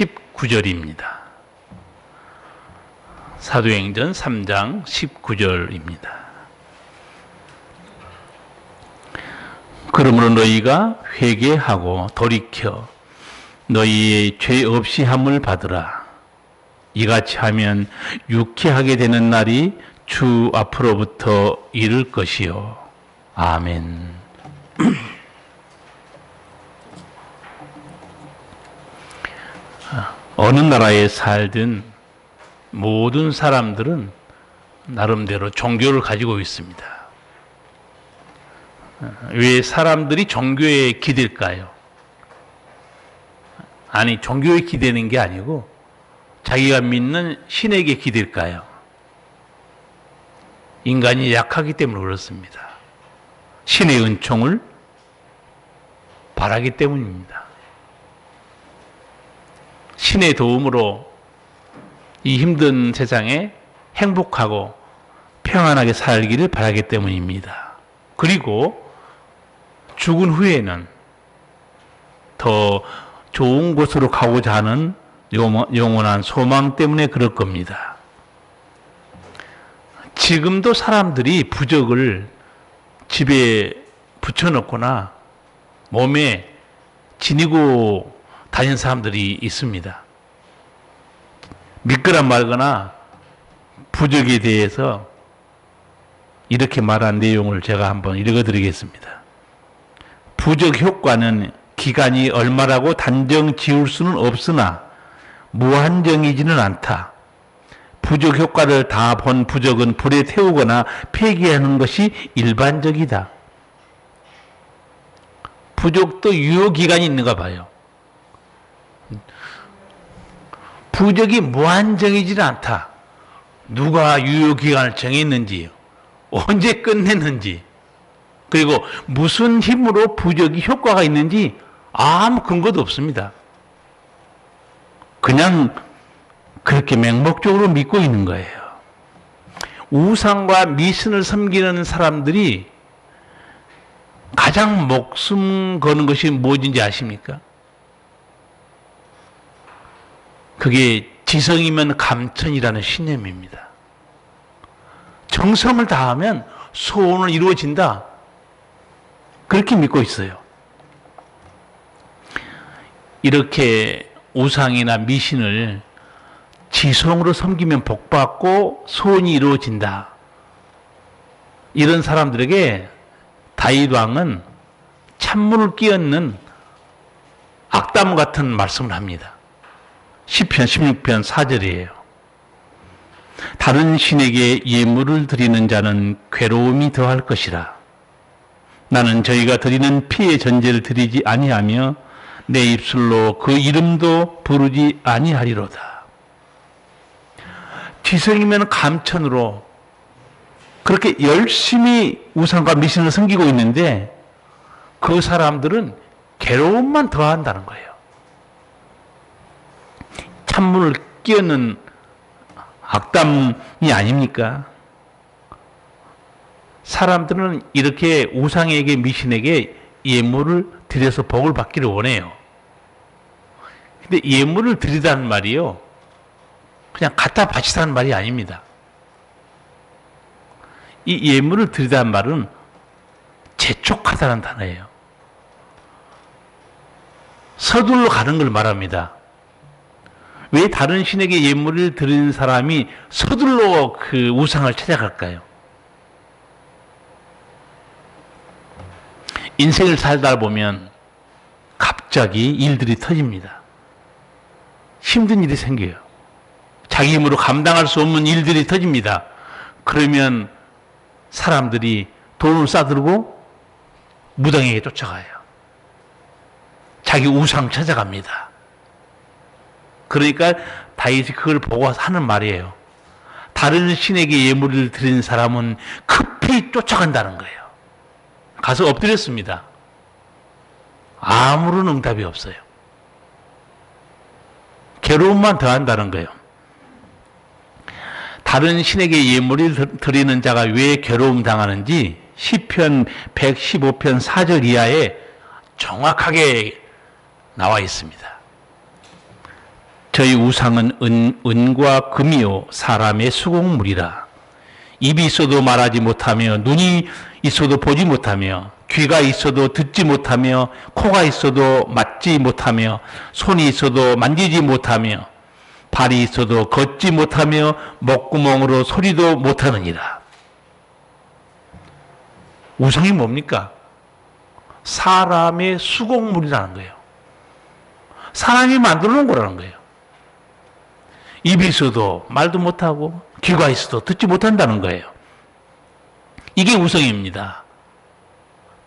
19절입니다. 사도행전 3장 19절입니다. 그러므로 너희가 회개하고 돌이켜 너희의 죄 없이 함을 받으라. 이같이 하면 유쾌하게 되는 날이 주 앞으로부터 이를 것이요. 아멘. 어느 나라에 살든 모든 사람들은 나름대로 종교를 가지고 있습니다. 왜 사람들이 종교에 기댈까요? 아니, 종교에 기대는 게 아니고 자기가 믿는 신에게 기댈까요? 인간이 약하기 때문에 그렇습니다. 신의 은총을 바라기 때문입니다. 신의 도움으로 이 힘든 세상에 행복하고 평안하게 살기를 바라기 때문입니다. 그리고 죽은 후에는 더 좋은 곳으로 가고자 하는 영원한 소망 때문에 그럴 겁니다. 지금도 사람들이 부적을 집에 붙여놓거나 몸에 지니고 다니는 사람들이 있습니다. 믿거나 말거나 부적에 대해서 이렇게 말한 내용을 제가 한번 읽어드리겠습니다. 부적 효과는 기간이 얼마라고 단정 지을 수는 없으나 무한정이지는 않다. 부적 효과를 다 본 부적은 불에 태우거나 폐기하는 것이 일반적이다. 부적도 유효기간이 있는가 봐요. 부적이 무한정이지는 않다. 누가 유효기간을 정했는지, 언제 끝냈는지, 그리고 무슨 힘으로 부적이 효과가 있는지 아무 근거도 없습니다. 그냥 그렇게 맹목적으로 믿고 있는 거예요. 우상과 미신을 섬기는 사람들이 가장 목숨 거는 것이 무엇인지 아십니까? 그게 지성이면 감천이라는 신념입니다. 정성을 다하면 소원은 이루어진다. 그렇게 믿고 있어요. 이렇게 우상이나 미신을 지성으로 섬기면 복받고 소원이 이루어진다. 이런 사람들에게 다윗 왕은 찬문을 끼얹는 악담 같은 말씀을 합니다. 시편 16편 4절이에요. 다른 신에게 예물을 드리는 자는 괴로움이 더할 것이라. 나는 저희가 드리는 피의 전제를 드리지 아니하며 내 입술로 그 이름도 부르지 아니하리로다. 지성이면 감천으로 그렇게 열심히 우상과 미신을 섬기고 있는데 그 사람들은 괴로움만 더한다는 거예요. 찬문을 끼얹는 악담이 아닙니까? 사람들은 이렇게 우상에게 미신에게 예물을 드려서 복을 받기를 원해요. 근데 예물을 드리다는 말이요, 그냥 갖다 바치다는 말이 아닙니다. 이 예물을 드리다는 말은 재촉하다는 단어예요. 서둘러 가는 걸 말합니다. 왜 다른 신에게 예물을 드리는 사람이 서둘러 그 우상을 찾아갈까요? 인생을 살다 보면 갑자기 일들이 터집니다. 힘든 일이 생겨요. 자기 힘으로 감당할 수 없는 일들이 터집니다. 그러면 사람들이 돈을 싸들고 무당에게 쫓아가요. 자기 우상 찾아갑니다. 그러니까 다윗이 그걸 보고 하는 말이에요. 다른 신에게 예물을 드린 사람은 급히 쫓아간다는 거예요. 가서 엎드렸습니다. 아무런 응답이 없어요. 괴로움만 더한다는 거예요. 다른 신에게 예물을 드리는 자가 왜 괴로움 당하는지 시편 115편 4절 이하에 정확하게 나와 있습니다. 저희 우상은 은과 금이요 사람의 수공물이라. 입이 있어도 말하지 못하며, 눈이 있어도 보지 못하며, 귀가 있어도 듣지 못하며, 코가 있어도 맡지 못하며, 손이 있어도 만지지 못하며, 발이 있어도 걷지 못하며, 목구멍으로 소리도 못하느니라. 우상이 뭡니까? 사람의 수공물이라는 거예요. 사람이 만들어 놓은 거라는 거예요. 입이 있어도 말도 못하고 귀가 있어도 듣지 못한다는 거예요. 이게 우상입니다.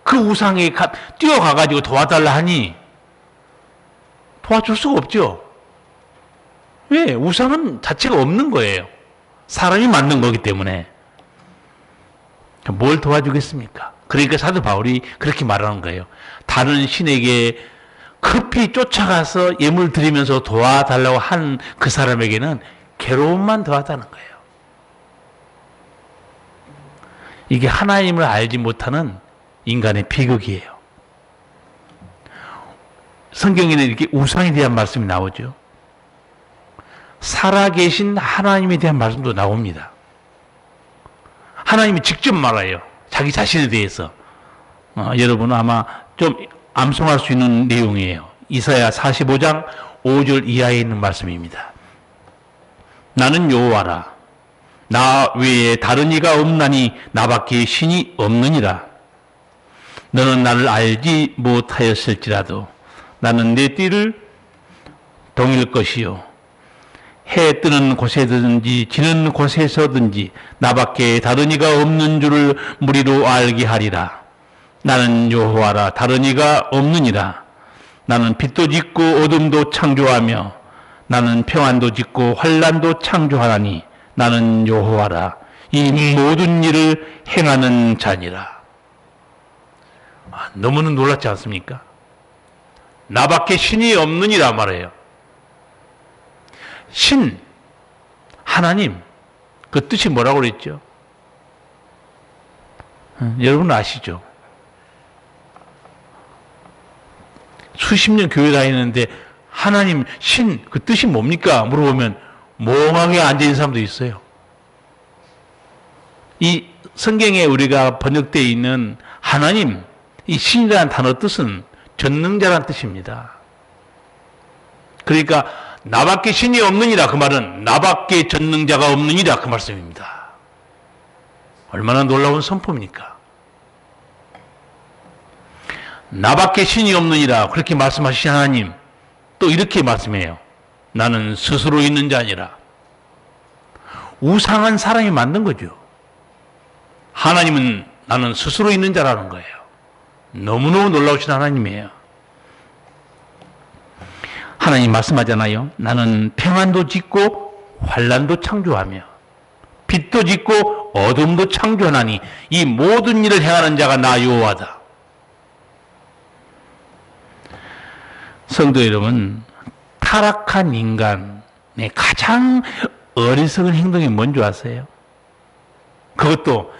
그 우상에 뛰어가가지고 도와달라 하니 도와줄 수가 없죠. 왜? 우상은 자체가 없는 거예요. 사람이 만든 거기 때문에. 뭘 도와주겠습니까? 그러니까 사도 바울이 그렇게 말하는 거예요. 다른 신에게 급히 쫓아가서 예물 드리면서 도와달라고 한 그 사람에게는 괴로움만 더하다는 거예요. 이게 하나님을 알지 못하는 인간의 비극이에요. 성경에는 이렇게 우상에 대한 말씀이 나오죠. 살아계신 하나님에 대한 말씀도 나옵니다. 하나님이 직접 말해요. 자기 자신에 대해서. 여러분은 아마 좀 암송할 수 있는 내용이에요. 이사야 45장 5절 이하에 있는 말씀입니다. 나는 여호와라. 나 외에 다른 이가 없나니 나밖에 신이 없느니라. 너는 나를 알지 못하였을지라도 나는 내 띠를 동일 것이요. 해 뜨는 곳에든지 지는 곳에서든지 나밖에 다른 이가 없는 줄을 무리로 알게 하리라. 나는 여호와라. 다른 이가 없느니라. 나는 빛도 짓고 어둠도 창조하며 나는 평안도 짓고 환난도 창조하나니 나는 여호와라. 이 모든 일을 행하는 자니라. 너무나 놀랍지 않습니까? 나밖에 신이 없느니라 말해요. 신, 하나님, 그 뜻이 뭐라고 그랬죠? 여러분 아시죠? 수십 년 교회 다니는데 하나님, 신, 그 뜻이 뭡니까? 물어보면 멍하게 앉아있는 사람도 있어요. 이 성경에 우리가 번역되어 있는 하나님, 이 신이라는 단어 뜻은 전능자라는 뜻입니다. 그러니까 나밖에 신이 없느니라, 그 말은 나밖에 전능자가 없느니라, 그 말씀입니다. 얼마나 놀라운 선포입니까? 나밖에 신이 없느니라 그렇게 말씀하신 하나님, 또 이렇게 말씀해요. 나는 스스로 있는 자 아니라. 우상은 사람이 만든 거죠. 하나님은 나는 스스로 있는 자라는 거예요. 너무너무 놀라우신 하나님이에요. 하나님 말씀하잖아요. 나는 평안도 짓고 환난도 창조하며 빛도 짓고 어둠도 창조하나니 이 모든 일을 행하는 자가 나 여호와다. 성도 여러분, 타락한 인간의 가장 어리석은 행동이 뭔지 아세요? 그것도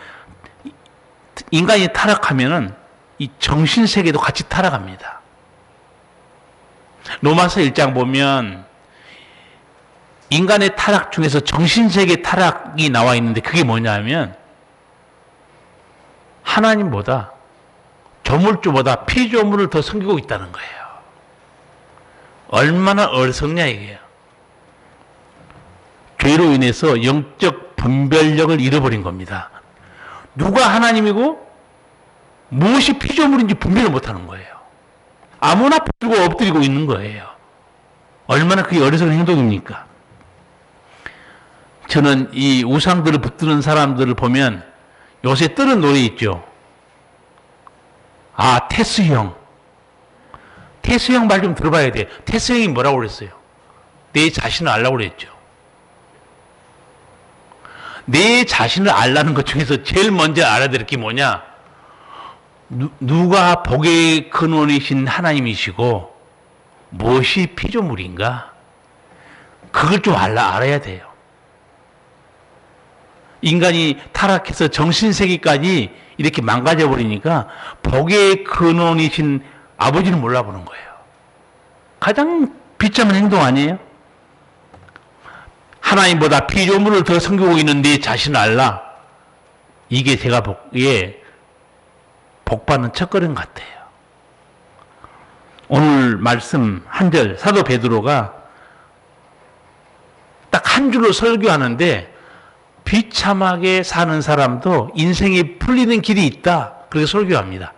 인간이 타락하면은 이 정신세계도 같이 타락합니다. 로마서 1장 보면 인간의 타락 중에서 정신세계 타락이 나와 있는데 그게 뭐냐면 하나님보다 조물주보다 피조물을 더 섬기고 있다는 거예요. 얼마나 어리석냐 이게요. 죄로 인해서 영적 분별력을 잃어버린 겁니다. 누가 하나님이고 무엇이 피조물인지 분별을 못하는 거예요. 아무나 풀고 엎드리고 있는 거예요. 얼마나 그게 어리석은 행동입니까? 저는 이 우상들을 붙드는 사람들을 보면 요새 뜨는 노래 있죠. 아, 테스 형. 테스 형 말 좀 들어봐야 돼. 테스 형이 뭐라고 그랬어요? 내 자신을 알라고 그랬죠. 내 자신을 알라는 것 중에서 제일 먼저 알아야 될 게 뭐냐? 누가 복의 근원이신 하나님이시고 무엇이 피조물인가? 그걸 좀 알아야 돼요. 인간이 타락해서 정신세계까지 이렇게 망가져버리니까 복의 근원이신 아버지를 몰라보는 거예요. 가장 비참한 행동 아니에요? 하나님보다 피조물을 더 섬기고 있는 네 자신을 알라. 이게 제가 복받는 첫걸음 같아요. 오늘 말씀 한 절, 사도 베드로가 딱 한 줄로 설교하는데, 비참하게 사는 사람도 인생이 풀리는 길이 있다. 그렇게 설교합니다.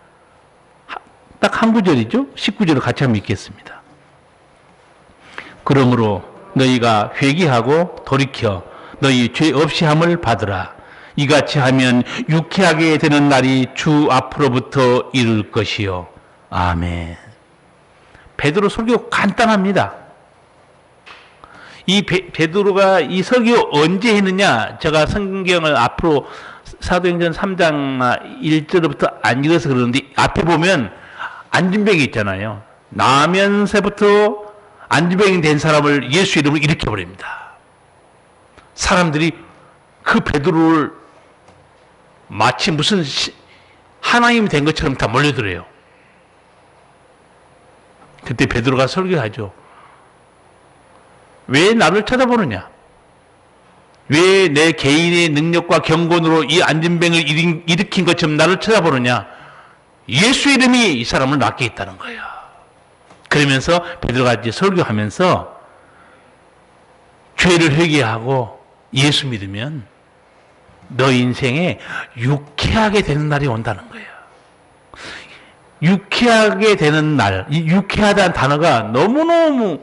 딱 한 구절이죠. 19절을 같이 한번 읽겠습니다. 그러므로 너희가 회개하고 돌이켜 너희 죄 없이 함을 받으라. 이같이 하면 유쾌하게 되는 날이 주 앞으로부터 이룰 것이요. 아멘. 베드로 설교 간단합니다. 이 베드로가 이 설교 언제 했느냐? 제가 성경을 앞으로 사도행전 3장 1절부터 안 읽어서 그러는데, 앞에 보면 안진병이 있잖아요. 나면서부터 안진병이 된 사람을 예수 이름으로 일으켜버립니다. 사람들이 그 베드로를 마치 무슨 하나님이 된 것처럼 다 몰려들어요. 그때 베드로가 설교하죠. 왜 나를 쳐다보느냐? 왜 내 개인의 능력과 경건으로 이 안진병을 일으킨 것처럼 나를 쳐다보느냐? 예수 이름이 이 사람을 낫게 했다는 거예요. 그러면서 베드로가 이제 설교하면서 죄를 회개하고 예수 믿으면 너 인생에 유쾌하게 되는 날이 온다는 거예요. 유쾌하게 되는 날, 이 유쾌하다는 단어가 너무너무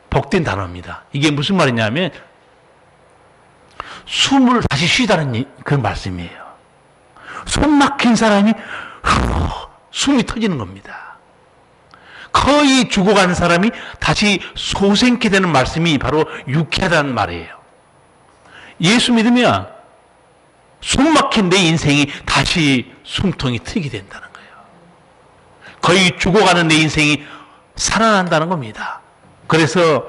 복된 단어입니다. 이게 무슨 말이냐면 숨을 다시 쉬다는 그런 말씀이에요. 숨 막힌 사람이 숨이 터지는 겁니다. 거의 죽어가는 사람이 다시 소생케 되는 말씀이 바로 유쾌하다는 말이에요. 예수 믿으면 숨 막힌 내 인생이 다시 숨통이 트이게 된다는 거예요. 거의 죽어가는 내 인생이 살아난다는 겁니다. 그래서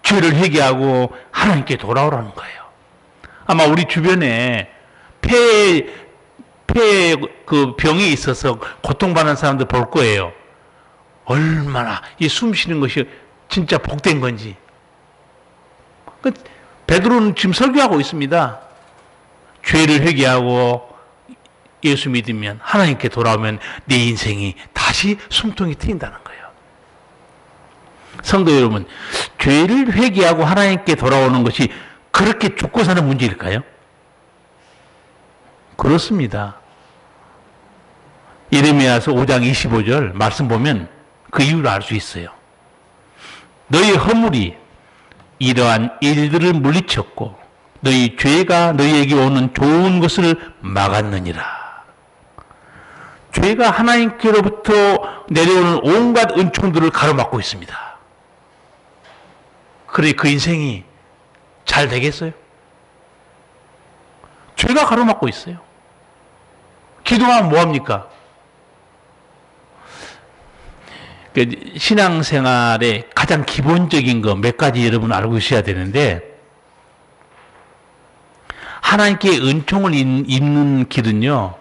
죄를 회개하고 하나님께 돌아오라는 거예요. 아마 우리 주변에 폐 그 병이 있어서 고통받는 사람들 볼 거예요. 얼마나 이 숨 쉬는 것이 진짜 복된 건지. 베드로는 지금 설교하고 있습니다. 죄를 회개하고 예수 믿으면, 하나님께 돌아오면 내 인생이 다시 숨통이 트인다는 거예요. 성도 여러분, 죄를 회개하고 하나님께 돌아오는 것이 그렇게 죽고 사는 문제일까요? 그렇습니다. 예레미야서 5장 25절 말씀 보면 그 이유를 알 수 있어요. 너희 허물이 이러한 일들을 물리쳤고 너희 죄가 너희에게 오는 좋은 것을 막았느니라. 죄가 하나님께로부터 내려오는 온갖 은총들을 가로막고 있습니다. 그래 그 인생이 잘 되겠어요? 죄가 가로막고 있어요. 기도하면 뭐합니까? 신앙생활의 가장 기본적인 거 몇 가지 여러분 알고 계셔야 되는데, 하나님께 은총을 입는 길은요,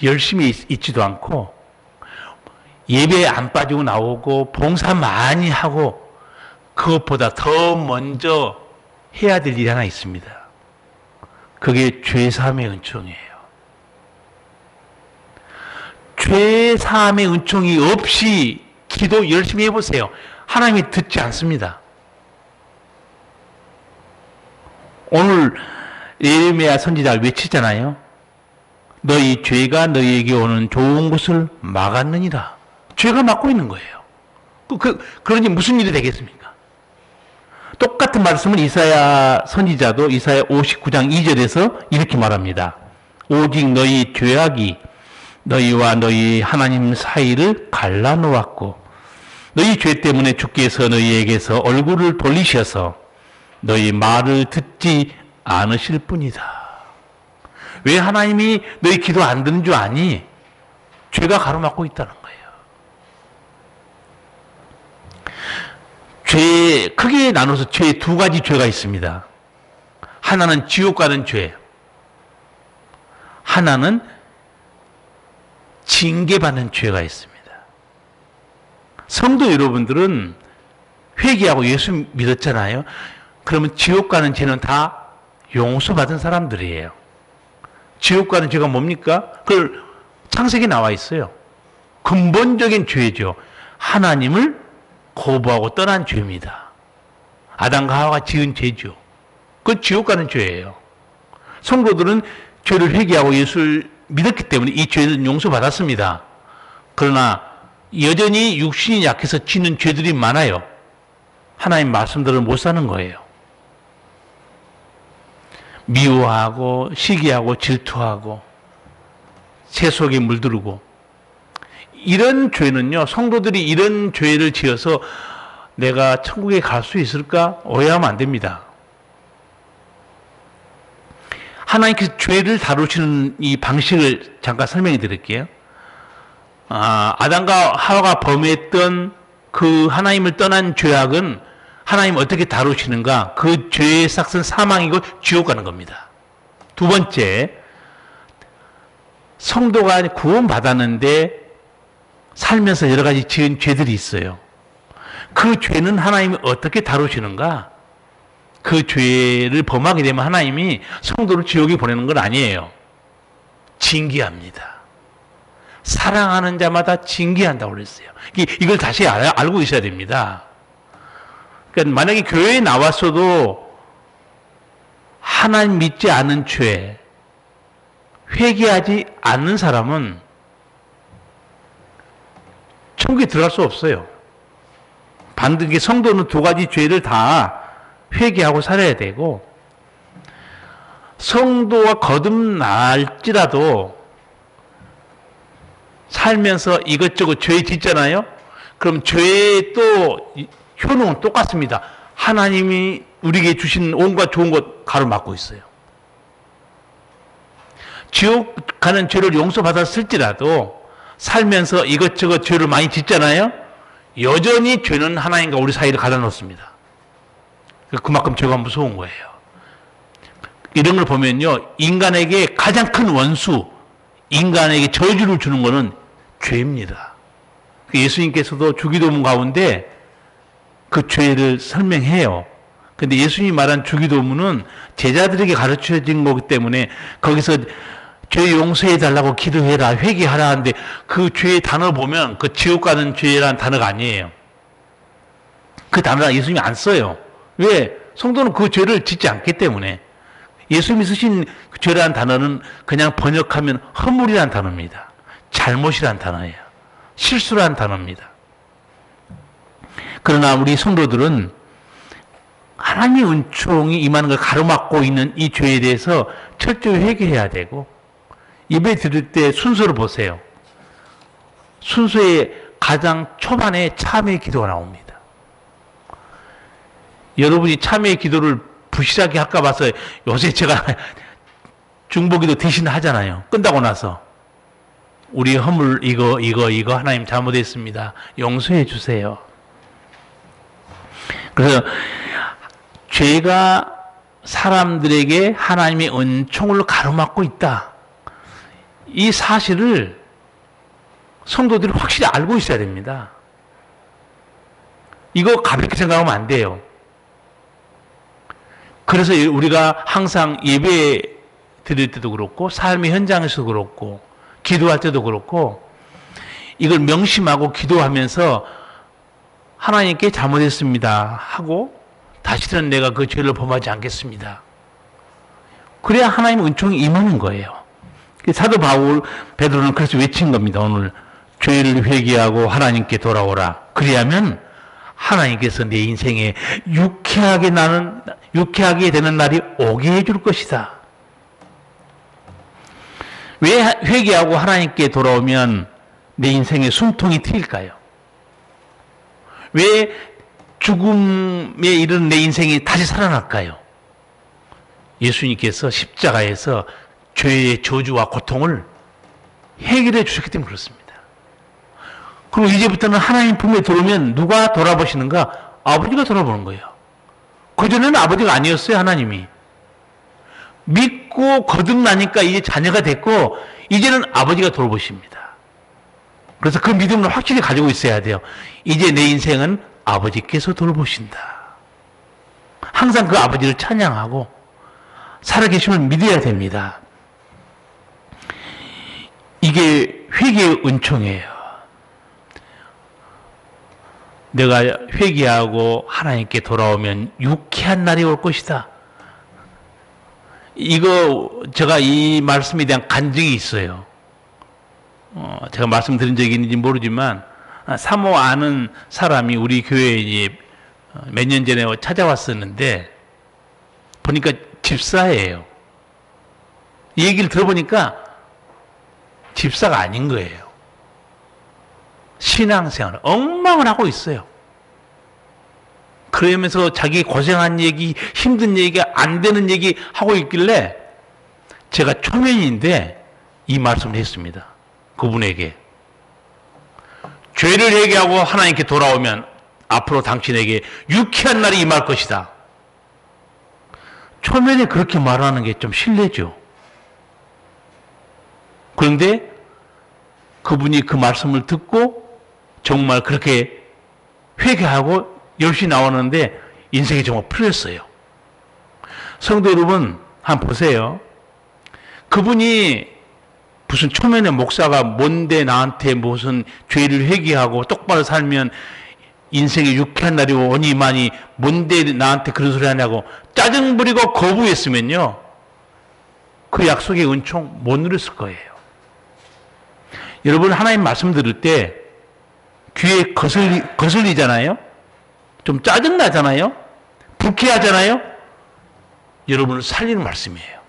열심히 있지도 않고 예배에 안 빠지고 나오고 봉사 많이 하고, 그것보다 더 먼저 해야 될 일이 하나 있습니다. 그게 죄사함의 은총이에요. 죄사함의 은총이 없이 기도 열심히 해보세요. 하나님이 듣지 않습니다. 오늘 예레미야 선지자가 외치잖아요. 너희 죄가 너희에게 오는 좋은 것을 막았느니라. 죄가 막고 있는 거예요. 그러니 무슨 일이 되겠습니까? 똑같은 말씀을 이사야 선지자도 이사야 59장 2절에서 이렇게 말합니다. 오직 너희 죄악이 너희와 너희 하나님 사이를 갈라놓았고 너희 죄 때문에 주께서 너희에게서 얼굴을 돌리셔서 너희 말을 듣지 않으실 뿐이다. 왜 하나님이 너희 기도 안 듣는 줄 아니? 죄가 가로막고 있다는 거예요. 죄, 크게 나눠서 죄 두 가지 죄가 있습니다. 하나는 지옥 가는 죄, 하나는 징계받는 죄가 있습니다. 성도 여러분들은 회개하고 예수 믿었잖아요. 그러면 지옥 가는 죄는 다 용서받은 사람들이에요. 지옥 가는 죄가 뭡니까? 그걸 창세기에 나와 있어요. 근본적인 죄죠. 하나님을 거부하고 떠난 죄입니다. 아담과 하와가 지은 죄죠. 그건 지옥 가는 죄예요. 성도들은 죄를 회개하고 예수를 믿었기 때문에 이 죄는 용서받았습니다. 그러나 여전히 육신이 약해서 짓는 죄들이 많아요. 하나님 말씀대로 못 사는 거예요. 미워하고 시기하고 질투하고 세속에 물들고 이런 죄는요, 성도들이 이런 죄를 지어서 내가 천국에 갈 수 있을까? 오해하면 안 됩니다. 하나님께서 죄를 다루시는 이 방식을 잠깐 설명해 드릴게요. 아담과 하와가 범했던 그 하나님을 떠난 죄악은 하나님 어떻게 다루시는가? 그 죄의 삭은 사망이고 지옥 가는 겁니다. 두 번째, 성도가 구원받았는데 살면서 여러 가지 지은 죄들이 있어요. 그 죄는 하나님이 어떻게 다루시는가? 그 죄를 범하게 되면 하나님이 성도를 지옥에 보내는 건 아니에요. 징계합니다. 사랑하는 자마다 징계한다고 그랬어요. 이걸 다시 알고 있어야 됩니다. 그러니까 만약에 교회에 나왔어도 하나님 믿지 않은 죄, 회개하지 않는 사람은 천국에 들어갈 수 없어요. 반드시 성도는 두 가지 죄를 다 회개하고 살아야 되고, 성도가 거듭날지라도 살면서 이것저것 죄 짓잖아요. 그럼 죄의 또 효능은 똑같습니다. 하나님이 우리에게 주신 온갖 좋은 것 가로막고 있어요. 지옥 가는 죄를 용서받았을지라도 살면서 이것저것 죄를 많이 짓잖아요. 여전히 죄는 하나님과 우리 사이를 가려놓습니다. 그만큼 죄가 무서운 거예요. 이런 걸 보면요, 인간에게 가장 큰 원수, 인간에게 저주를 주는 것은 죄입니다. 예수님께서도 주기도문 가운데 그 죄를 설명해요. 근데 예수님이 말한 주기도문은 제자들에게 가르쳐진 거기 때문에 거기서 죄 용서해 달라고 기도해라, 회개하라 하는데 그 죄의 단어 보면 그 지옥 가는 죄라는 단어가 아니에요. 그 단어를 예수님이 안 써요. 왜? 성도는 그 죄를 짓지 않기 때문에. 예수님이 쓰신 그 죄라는 단어는 그냥 번역하면 허물이라는 단어입니다. 잘못이라는 단어예요. 실수라는 단어입니다. 그러나 우리 성도들은 하나님의 은총이 임하는 걸 가로막고 있는 이 죄에 대해서 철저히 회개해야 되고, 예배 드릴 때 순서를 보세요. 순서의 가장 초반에 참회의 기도가 나옵니다. 여러분이 참회의 기도를 부실하게 할까 봐서 요새 제가 중보기도 대신 하잖아요. 끝나고 나서 우리 허물 이거 하나님 잘못했습니다. 용서해 주세요. 그래서 죄가 사람들에게 하나님의 은총을 가로막고 있다. 이 사실을 성도들이 확실히 알고 있어야 됩니다. 이거 가볍게 생각하면 안 돼요. 그래서 우리가 항상 예배 드릴 때도 그렇고, 삶의 현장에서도 그렇고, 기도할 때도 그렇고, 이걸 명심하고 기도하면서 하나님께 잘못했습니다 하고, 다시는 내가 그 죄를 범하지 않겠습니다. 그래야 하나님의 은총이 임하는 거예요. 사도 바울, 베드로는 그래서 외친 겁니다. 오늘 죄를 회개하고 하나님께 돌아오라. 그래야면 하나님께서 내 인생에 유쾌하게 되는 날이 오게 해줄 것이다. 왜 회개하고 하나님께 돌아오면 내 인생에 숨통이 트일까요? 왜 죽음에 이른 내 인생이 다시 살아날까요? 예수님께서 십자가에서 죄의 저주와 고통을 해결해 주셨기 때문에 그렇습니다. 그리고 이제부터는 하나님 품에 들어오면 누가 돌아보시는가? 아버지가 돌아보는 거예요. 그전에는 아버지가 아니었어요, 하나님이. 믿고 거듭나니까 이제 자녀가 됐고, 이제는 아버지가 돌아보십니다. 그래서 그 믿음을 확실히 가지고 있어야 돼요. 이제 내 인생은 아버지께서 돌보신다. 항상 그 아버지를 찬양하고 살아계심을 믿어야 됩니다. 이게 회개의 은총이에요. 내가 회개하고 하나님께 돌아오면 유쾌한 날이 올 것이다. 이거 제가 이 말씀에 대한 간증이 있어요. 제가 말씀드린 적이 있는지 모르지만 사모 아는 사람이 우리 교회에 몇 년 전에 찾아왔었는데 보니까 집사예요. 이 얘기를 들어보니까 집사가 아닌 거예요. 신앙생활을 엉망을 하고 있어요. 그러면서 자기 고생한 얘기, 힘든 얘기, 안 되는 얘기 하고 있길래 제가 초면인데 이 말씀을 했습니다. 그분에게. 죄를 회개하고 하나님께 돌아오면 앞으로 당신에게 유쾌한 날이 임할 것이다. 초면에 그렇게 말하는 게 좀 실례죠. 그런데 그분이 그 말씀을 듣고 정말 그렇게 회개하고 열심히 나오는데 인생이 정말 풀렸어요. 성도 여러분, 한번 보세요. 그분이 무슨 초면에 목사가 뭔데 나한테 무슨 죄를 회개하고 똑바로 살면 인생에 유쾌한 날이 오니만이 뭔데 나한테 그런 소리 하냐고 짜증 부리고 거부했으면요, 그 약속의 은총 못 누렸을 거예요. 여러분, 하나님 말씀 들을 때 귀에 거슬리잖아요? 좀 짜증나잖아요? 불쾌하잖아요? 여러분을 살리는 말씀이에요.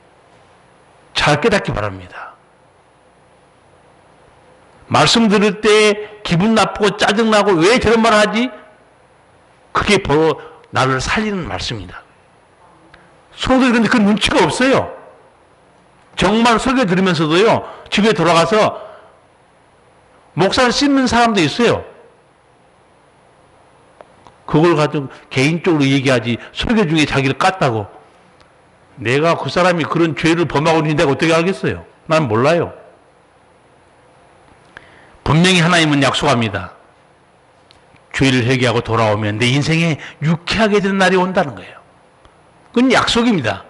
잘 깨닫기 바랍니다. 말씀 들을 때 기분 나쁘고 짜증나고 왜 저런 말을 하지? 그게 바로 나를 살리는 말씀입니다. 성도들이 그런데 그 눈치가 없어요. 정말 설교 들으면서도요, 집에 돌아가서 목사를 씹는 사람도 있어요. 그걸 가지고 개인적으로 얘기하지 설교 중에 자기를 깠다고. 내가 그 사람이 그런 죄를 범하고 있는데 어떻게 알겠어요? 난 몰라요. 분명히 하나님은 약속합니다. 죄를 회개하고 돌아오면 내 인생에 유쾌하게 되는 날이 온다는 거예요. 그건 약속입니다.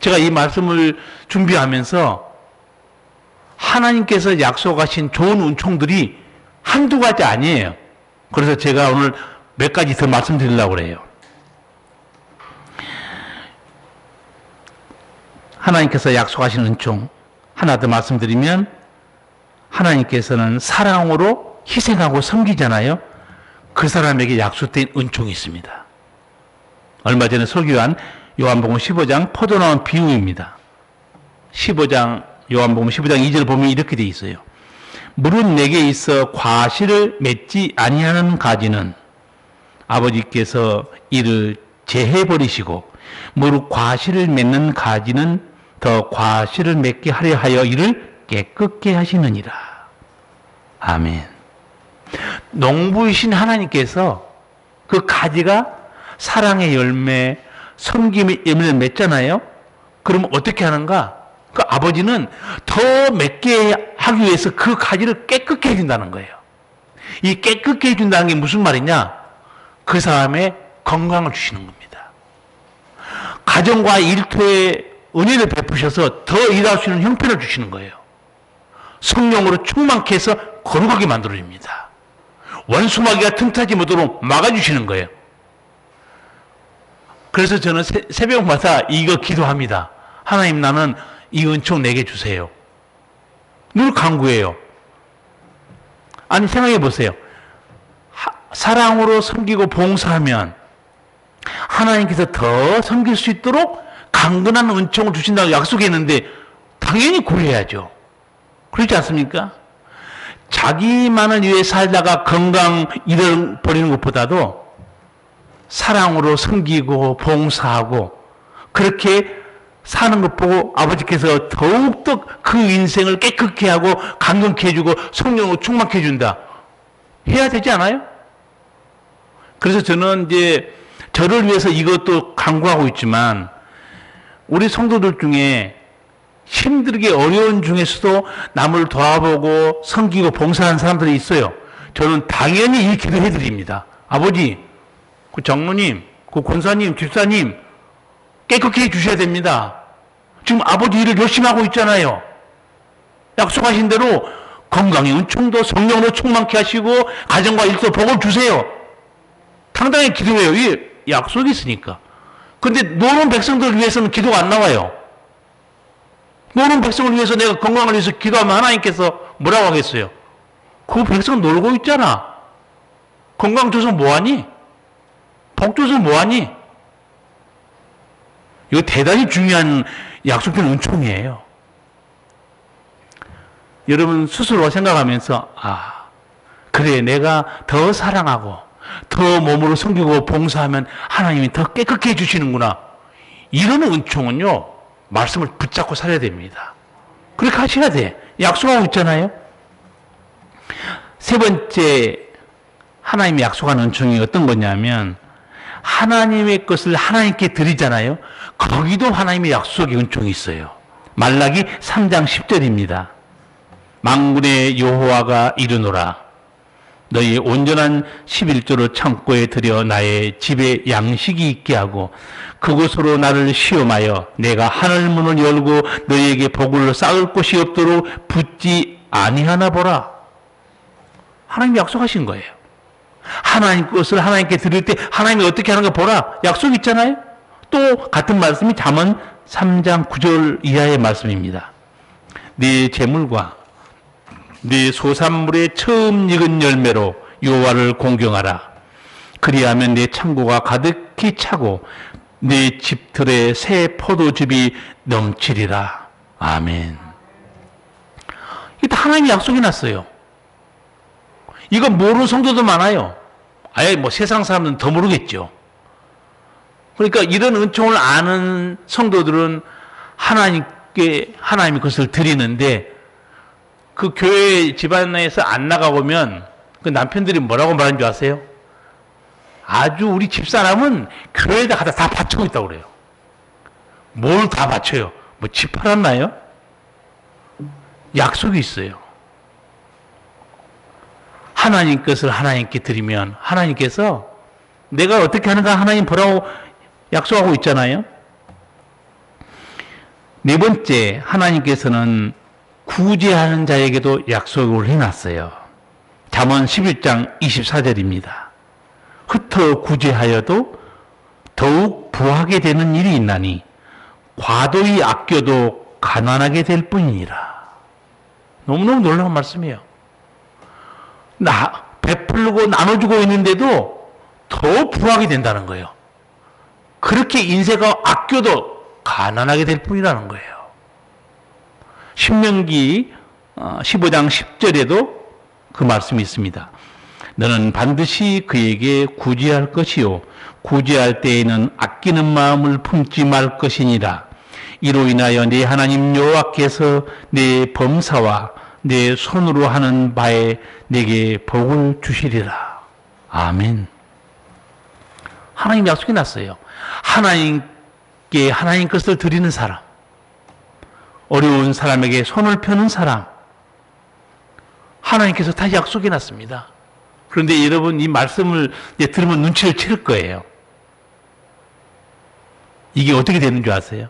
제가 이 말씀을 준비하면서 하나님께서 약속하신 좋은 은총들이 한두 가지 아니에요. 그래서 제가 오늘 몇 가지 더 말씀드리려고 그래요. 하나님께서 약속하신 은총 하나 더 말씀드리면, 하나님께서는 사랑으로 희생하고 섬기잖아요. 그 사람에게 약속된 은총이 있습니다. 얼마 전에 설교한 요한복음 15장 포도 나온 비유입니다. 15장 요한복음 15장 2절 보면 이렇게 돼 있어요. 물은 내게 있어 과실을 맺지 아니하는 가지는 아버지께서 이를 제해버리시고 무릇 과실을 맺는 가지는 더 과실을 맺게 하려 하여 이를 깨끗게 하시느니라. 아멘. 농부이신 하나님께서 그 가지가 사랑의 열매, 섬김의 열매를 맺잖아요. 그러면 어떻게 하는가? 그 아버지는 더 맺게 하기 위해서 그 가지를 깨끗게 해준다는 거예요. 이 깨끗게 해준다는 게 무슨 말이냐? 그 사람의 건강을 주시는 겁니다. 가정과 일터에 은혜를 베푸셔서 더 일할 수 있는 형편을 주시는 거예요. 성령으로 충만케 해서 거룩하게 만들어줍니다. 원수마귀가 틈타지 못하도록 막아주시는 거예요. 그래서 저는 새벽마다 이거 기도합니다. 하나님, 나는 이 은총 내게 주세요. 늘 간구해요. 아니, 생각해 보세요. 사랑으로 섬기고 봉사하면 하나님께서 더 섬길 수 있도록 강건한 은총을 주신다고 약속했는데 당연히 구해야죠. 그렇지 않습니까? 자기만을 위해 살다가 건강 잃어버리는 것보다도 사랑으로 섬기고 봉사하고 그렇게 사는 것 보고 아버지께서 더욱더 그 인생을 깨끗게 하고 강건케 해주고 성령으로 충만케 해준다. 해야 되지 않아요? 그래서 저는 이제 저를 위해서 이것도 강구하고 있지만 우리 성도들 중에 힘들게 어려운 중에서도 남을 도와보고 섬기고 봉사하는 사람들이 있어요. 저는 당연히 이 기도 해드립니다. 아버지, 그 장로님, 그 권사님, 집사님 깨끗게 해주셔야 됩니다. 지금 아버지 일을 열심히 하고 있잖아요. 약속하신 대로 건강의 은총도 성령으로 충만케 하시고 가정과 일도 복을 주세요. 당당히 기도해요. 이게 약속이 있으니까. 근데 노는 백성들을 위해서는 기도가 안 나와요. 노는 백성을 위해서 내가 건강을 위해서 기도하면 하나님께서 뭐라고 하겠어요? 그 백성 놀고 있잖아. 건강 줘서 뭐하니? 복 줘서 뭐하니? 이거 대단히 중요한 약속된 은총이에요. 여러분 스스로 생각하면서 그래 내가 더 사랑하고 더 몸으로 섬기고 봉사하면 하나님이 더 깨끗게 해주시는구나. 이런 은총은요 말씀을 붙잡고 살아야 됩니다. 그렇게 하셔야 돼. 약속하고 있잖아요. 세 번째 하나님이 약속한 은총이 어떤 거냐면 하나님의 것을 하나님께 드리잖아요. 거기도 하나님의 약속의 은총이 있어요. 말라기 3장 10절입니다. 만군의 여호와가 이르노라 너희 온전한 11조를 창고에 들여 나의 집에 양식이 있게 하고 그곳으로 나를 시험하여 내가 하늘문을 열고 너희에게 복을 쌓을 곳이 없도록 붙지 아니하나 보라. 하나님이 약속하신 거예요. 하나님 것을 하나님께 드릴 때 하나님이 어떻게 하는 거 보라. 약속 있잖아요. 또 같은 말씀이 잠언 3장 9절 이하의 말씀입니다. 네 재물과 네 소산물의 처음 익은 열매로 여호와를 공경하라. 그리하면 네 창고가 가득히 차고 네 집들의 새 포도즙이 넘치리라. 아멘. 이게 다 하나님이 약속이 났어요. 이거 모르는 성도도 많아요. 아예 뭐 세상 사람들은 더 모르겠죠. 그러니까 이런 은총을 아는 성도들은 하나님께 하나님의 것을 드리는데 그 교회 집안에서 안 나가보면 그 남편들이 뭐라고 말하는 줄 아세요? 아주 우리 집사람은 교회에다 갖다 다 바치고 있다고 그래요. 뭘 다 바쳐요? 뭐 집 팔았나요? 약속이 있어요. 하나님 것을 하나님께 드리면 하나님께서 내가 어떻게 하는가 하나님 보라고 약속하고 있잖아요. 네 번째, 하나님께서는 구제하는 자에게도 약속을 해놨어요. 잠언 11장 24절입니다. 흩어 구제하여도 더욱 부하게 되는 일이 있나니 과도히 아껴도 가난하게 될 뿐이니라. 너무너무 놀라운 말씀이에요. 베풀고 나눠주고 있는데도 더 부하게 된다는 거예요. 그렇게 인생을 아껴도 가난하게 될 뿐이라는 거예요. 신명기 15장 10절에도 그 말씀이 있습니다. 너는 반드시 그에게 구제할 것이요 구제할 때에는 아끼는 마음을 품지 말 것이니라. 이로 인하여 네 하나님 여호와께서 네 범사와 내 손으로 하는 바에 내게 복을 주시리라. 아멘. 하나님 약속이 났어요. 하나님께 하나님 것을 드리는 사람, 어려운 사람에게 손을 펴는 사람, 하나님께서 다 약속이 났습니다. 그런데 여러분 이 말씀을 들으면 눈치를 채울 거예요. 이게 어떻게 되는 줄 아세요?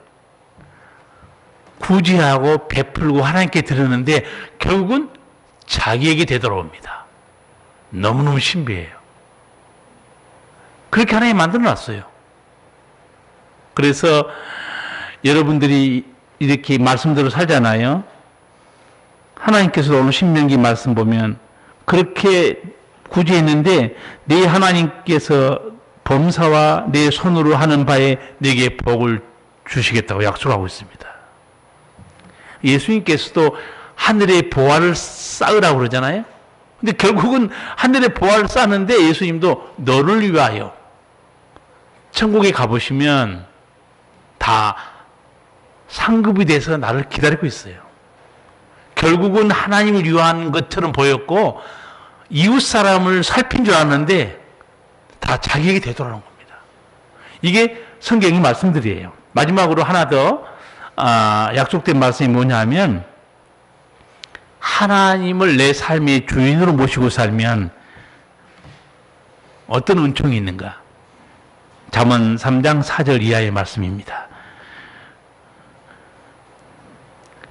구제하고 베풀고 하나님께 드리는데 결국은 자기에게 되돌아옵니다. 너무너무 신비해요. 그렇게 하나님 만들어놨어요. 그래서 여러분들이 이렇게 말씀대로 살잖아요. 하나님께서 오늘 신명기 말씀 보면 그렇게 구제했는데 네 하나님께서 범사와 내 손으로 하는 바에 내게 복을 주시겠다고 약속하고 있습니다. 예수님께서도 하늘의 보화를 쌓으라고 그러잖아요. 근데 결국은 하늘의 보화를 쌓는데 예수님도 너를 위하여 천국에 가보시면 다 상급이 돼서 나를 기다리고 있어요. 결국은 하나님을 위한 것처럼 보였고 이웃 사람을 살핀 줄 알았는데 다 자기에게 되돌아오는 겁니다. 이게 성경의 말씀들이에요. 마지막으로 하나 더 약속된 말씀이 뭐냐면 하나님을 내 삶의 주인으로 모시고 살면 어떤 은총이 있는가? 잠언 3장 4절 이하의 말씀입니다.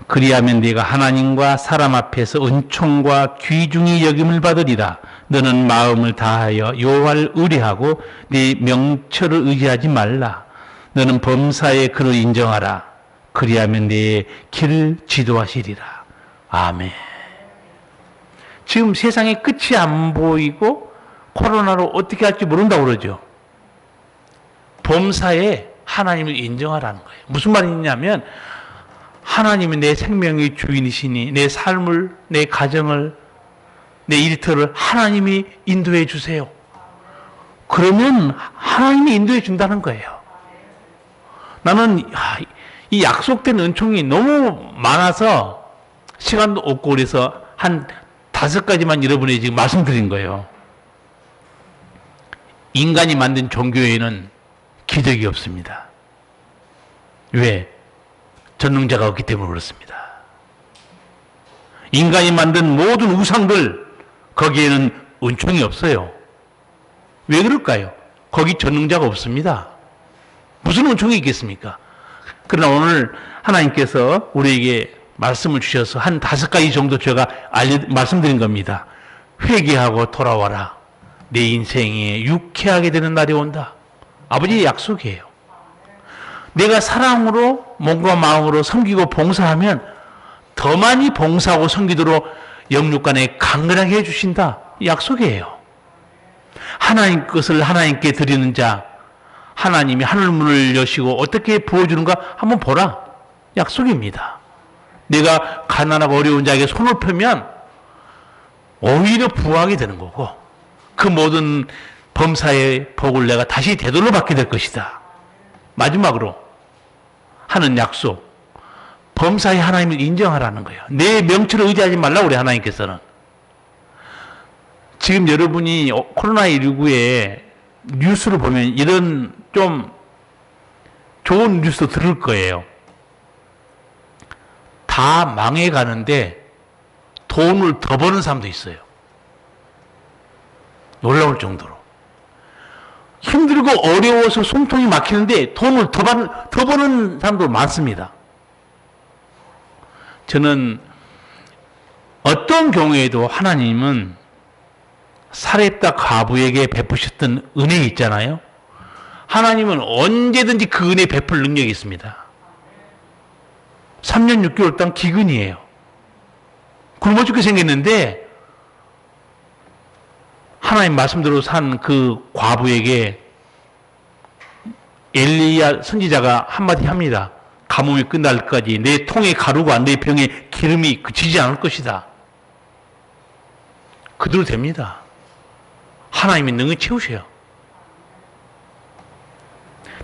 그리하면 네가 하나님과 사람 앞에서 은총과 귀중히 여김을 받으리라. 너는 마음을 다하여 여호와를 의뢰하고 네 명철을 의지하지 말라. 너는 범사에 그를 인정하라. 그리하면 네 길을 지도하시리라. 아멘. 지금 세상에 끝이 안 보이고 코로나로 어떻게 할지 모른다고 그러죠. 범사에 하나님을 인정하라는 거예요. 무슨 말이냐면 하나님이 내 생명의 주인이시니 내 삶을, 내 가정을, 내 일터를 하나님이 인도해 주세요. 그러면 하나님이 인도해 준다는 거예요. 나는 이 약속된 은총이 너무 많아서 시간도 없고 그래서 한 5가지만 여러분에게 지금 말씀드린 거예요. 인간이 만든 종교에는 기적이 없습니다. 왜? 전능자가 없기 때문에 그렇습니다. 인간이 만든 모든 우상들 거기에는 은총이 없어요. 왜 그럴까요? 거기 전능자가 없습니다. 무슨 은총이 있겠습니까? 그러나 오늘 하나님께서 우리에게 말씀을 주셔서 한 5가지 정도 제가 말씀드린 겁니다. 회개하고 돌아와라. 내 인생에 유쾌하게 되는 날이 온다. 아버지의 약속이에요. 내가 사랑으로 몸과 마음으로 섬기고 봉사하면 더 많이 봉사하고 섬기도록 영육간에 강건하게 해주신다. 약속이에요. 하나님 것을 하나님께 드리는 자, 하나님이 하늘문을 여시고 어떻게 부어주는가 한번 보라. 약속입니다. 내가 가난하고 어려운 자에게 손을 펴면 오히려 부하게 되는 거고 그 모든 범사의 복을 내가 다시 되돌려 받게 될 것이다. 마지막으로 하는 약속, 범사의 하나님을 인정하라는 거예요. 내 명철을 의지하지 말라고 그래. 하나님께서는 지금 여러분이 코로나19에 뉴스를 보면 이런 좀 좋은 뉴스도 들을 거예요. 다 망해가는데 돈을 더 버는 사람도 있어요. 놀라울 정도로 힘들고 어려워서 숨통이 막히는데 돈을 더 버는 사람도 많습니다. 저는 어떤 경우에도 하나님은 사렙다 과부에게 베푸셨던 은혜 있잖아요. 하나님은 언제든지 그 은혜 베풀 능력이 있습니다. 3년 6개월 동안 기근이에요. 굶어 죽게 생겼는데 하나님 말씀대로 산 그 과부에게 엘리야 선지자가 한마디 합니다. 가뭄이 끝날 때까지 내 통에 가루가 내 병에 기름이 그치지 않을 것이다. 그대로 됩니다. 하나님이 능히 채우셔요.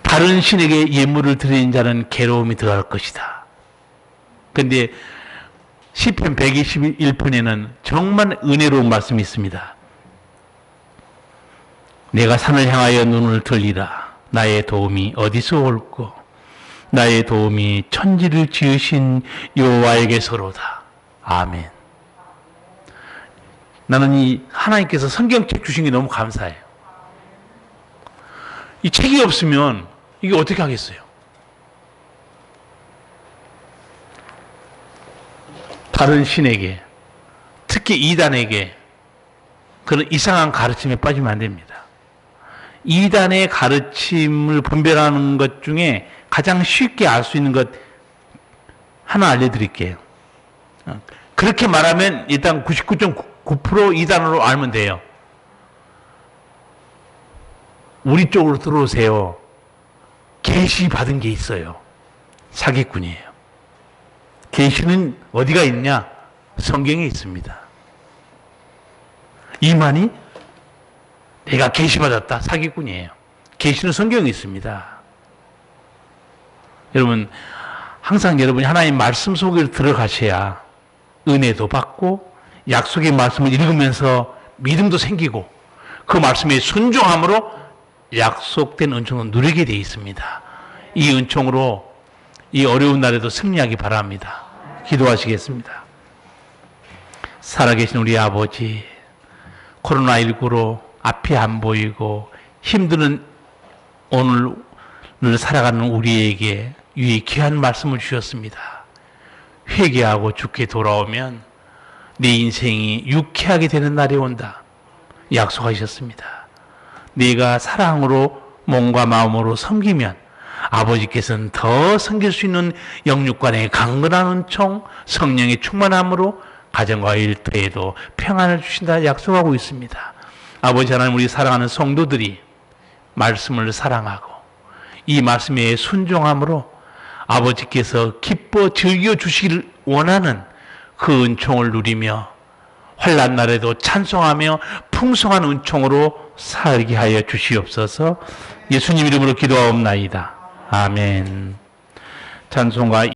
다른 신에게 예물을 드리는 자는 괴로움이 더할 것이다. 그런데 시편 121편에는 정말 은혜로운 말씀이 있습니다. 내가 산을 향하여 눈을 들리라. 나의 도움이 어디서 올꼬? 나의 도움이 천지를 지으신 여호와에게서로다. 아멘. 나는 이 하나님께서 성경책 주신 게 너무 감사해요. 이 책이 없으면 이게 어떻게 하겠어요? 다른 신에게, 특히 이단에게 그런 이상한 가르침에 빠지면 안 됩니다. 이단의 가르침을 분별하는 것 중에 가장 쉽게 알 수 있는 것 하나 알려드릴게요. 그렇게 말하면 일단 99.9% 이단으로 알면 돼요. 우리 쪽으로 들어오세요. 계시 받은 게 있어요. 사기꾼이에요. 계시는 어디가 있냐? 성경에 있습니다. 이만희 내가 계시 받았다. 사기꾼이에요. 계시는 성경에 있습니다. 여러분 항상 여러분이 하나님 말씀 속에 들어가셔야 은혜도 받고 약속의 말씀을 읽으면서 믿음도 생기고 그 말씀에 순종함으로 약속된 은총을 누리게 되어 있습니다. 이 은총으로 이 어려운 날에도 승리하기 바랍니다. 기도하시겠습니다. 살아계신 우리 아버지, 코로나19로 앞이 안 보이고 힘드는 오늘을 살아가는 우리에게 이 귀한 말씀을 주셨습니다. 회개하고 죽게 돌아오면 내 인생이 유쾌하게 되는 날이 온다. 약속하셨습니다. 네가 사랑으로 몸과 마음으로 섬기면 아버지께서는 더 섬길 수 있는 영육간의 강건한 은총, 성령의 충만함으로 가정과 일터에도 평안을 주신다 약속하고 있습니다. 아버지 하나님, 우리 사랑하는 성도들이 말씀을 사랑하고 이 말씀에 순종함으로 아버지께서 기뻐 즐겨 주시기를 원하는 그 은총을 누리며 환난 날에도 찬송하며 풍성한 은총으로 살게 하여 주시옵소서. 예수님 이름으로 기도하옵나이다. 아멘. 찬송가